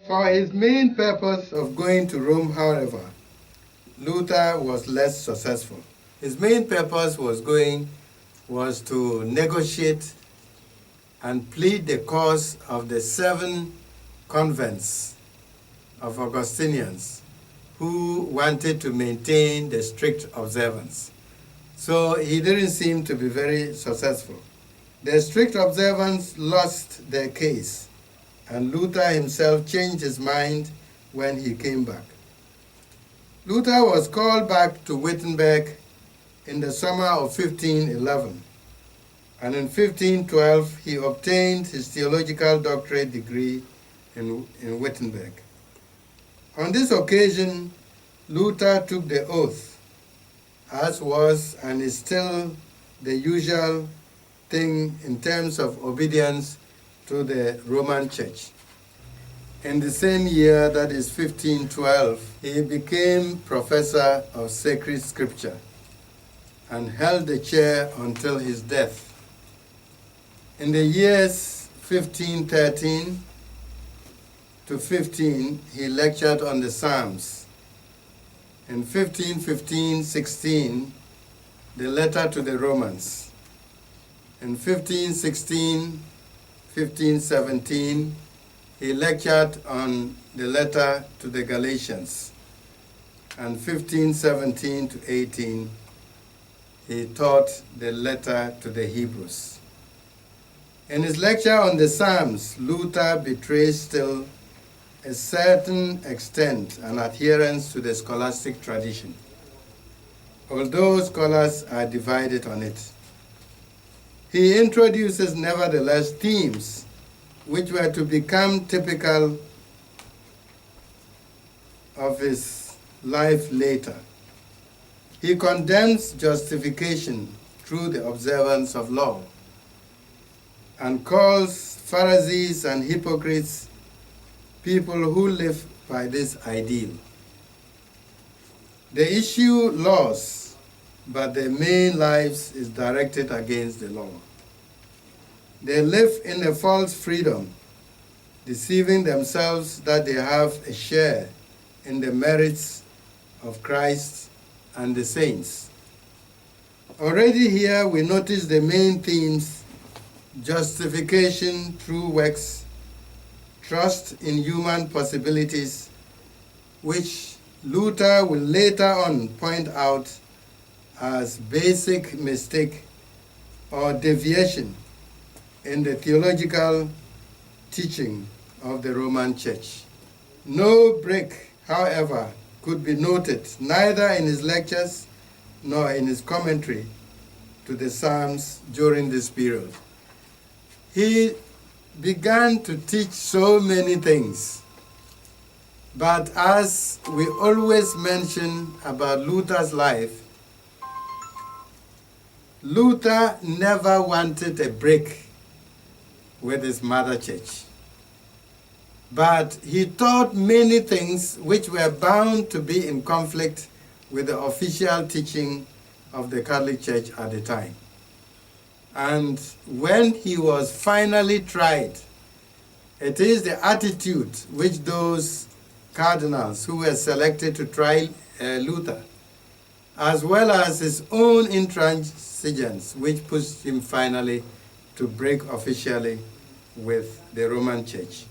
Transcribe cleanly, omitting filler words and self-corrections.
For his main purpose of going to Rome, however, Luther was less successful. His main purpose was to negotiate and plead the cause of the 7 convents of Augustinians who wanted to maintain the strict observance. So he didn't seem to be very successful. The strict observance lost their case, and Luther himself changed his mind when he came back. Luther was called back to Wittenberg in the summer of 1511, and in 1512 he obtained his theological doctorate degree in Wittenberg. On this occasion, Luther took the oath, as was and is still the usual thing in terms of obedience to the Roman Church. In the same year, that is 1512, he became professor of sacred scripture and held the chair until his death. In the years 1513 to 15, he lectured on the Psalms. In 1515-16, the letter to the Romans. In 1516-1517, he lectured on the letter to the Galatians. And 1517-18, he taught the letter to the Hebrews. In his lecture on the Psalms, Luther betrays still a certain extent and adherence to the scholastic tradition, although scholars are divided on it. He introduces, nevertheless, themes which were to become typical of his life later. He condemns justification through the observance of law and calls Pharisees and hypocrites people who live by this ideal. They issue laws, but their main lives is directed against the law. They live in a false freedom, deceiving themselves that they have a share in the merits of Christ and the saints. Already here we notice the main themes: justification through works, trust in human possibilities, which Luther will later on point out as basic mistake or deviation in the theological teaching of the Roman Church. No break, however, could be noted neither in his lectures nor in his commentary to the Psalms during this period. He began to teach so many things, but as we always mention about Luther's life, Luther never wanted a break with his mother church. But he taught many things which were bound to be in conflict with the official teaching of the Catholic Church at the time. And when he was finally tried, it is the attitude which those cardinals who were selected to try Luther, as well as his own intransigence, which pushed him finally to break officially with the Roman Church.